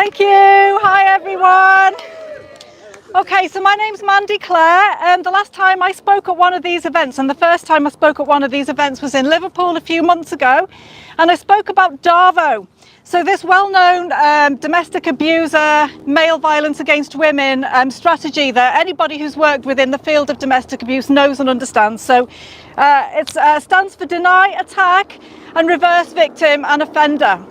Thank you. Hi, everyone. Okay, so my name's Mandy Clare, and the last time I spoke at one of these events, and the first time I spoke at one of these events was in Liverpool a few months ago, and I spoke about DARVO. So this well-known domestic abuser, male violence against women strategy that anybody who's worked within the field of domestic abuse knows and understands. So it stands for deny, attack, and reverse victim and offender.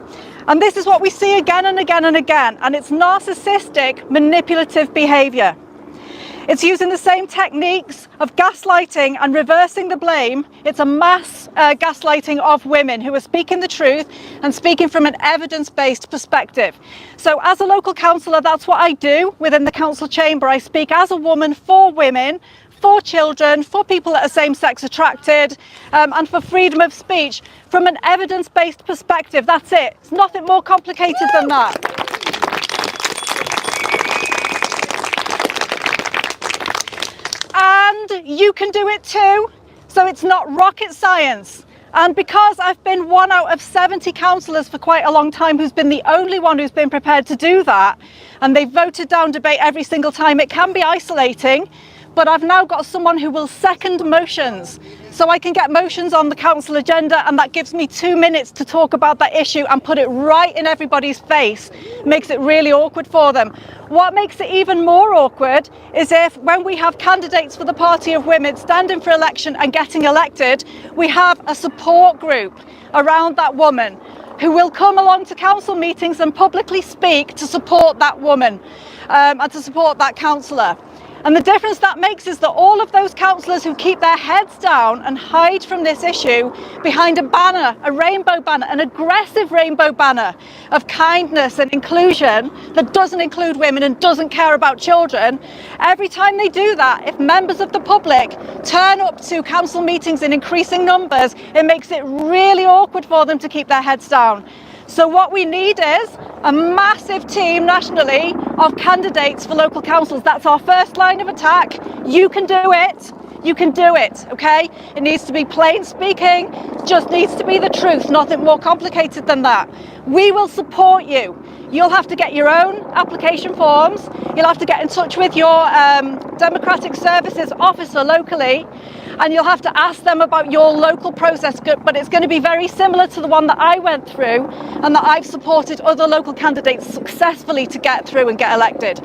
And this is what we see again and again and again, and it's narcissistic, manipulative behaviour. It's using the same techniques of gaslighting and reversing the blame. It's a mass gaslighting of women who are speaking the truth and speaking from an evidence-based perspective. So as a local councillor, that's what I do within the council chamber. I speak as a woman for women, for children, for people that are same-sex attracted, and for freedom of speech from an evidence-based perspective. That's it. It's nothing more complicated than that. And you can do it too. So it's not rocket science. And because I've been 1 out of 70 councillors for quite a long time who's been the only one who's been prepared to do that, and they've voted down debate every single time, it can be isolating. But I've now got someone who will second motions. So I can get motions on the council agenda, and that gives me 2 minutes to talk about that issue and put it right in everybody's face. Makes it really awkward for them. What makes it even more awkward is if, when we have candidates for the Party of Women standing for election and getting elected, we have a support group around that woman who will come along to council meetings and publicly speak to support that woman and to support that councillor. And the difference that makes is that all of those councillors who keep their heads down and hide from this issue behind a banner, a rainbow banner, an aggressive rainbow banner of kindness and inclusion that doesn't include women and doesn't care about children, every time they do that, if members of the public turn up to council meetings in increasing numbers, it makes it really awkward for them to keep their heads down. So what we need is a massive team nationally of candidates for local councils. That's our first line of attack. You can do it. You can do it, okay? It needs to be plain speaking, just needs to be the truth, nothing more complicated than that. We will support you. You'll have to get your own application forms. You'll have to get in touch with your Democratic Services officer locally, and you'll have to ask them about your local process, but it's going to be very similar to the one that I went through and that I've supported other local candidates successfully to get through and get elected.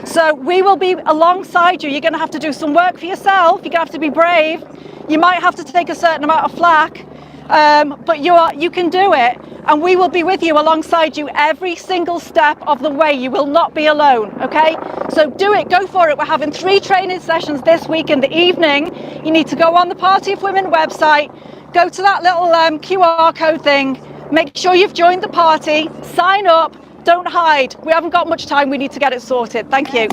So we will be alongside you. You're going to have to do some work for yourself. You're going to have to be brave. You might have to take a certain amount of flack, but you can do it. And we will be with you alongside you every single step of the way. You will not be alone, okay? So do it, go for it. We're having 3 training sessions this week in the evening. You need to go on the Party of Women website, go to that little QR code thing, make sure you've joined the party, sign up, don't hide. We haven't got much time, we need to get it sorted. Thank you.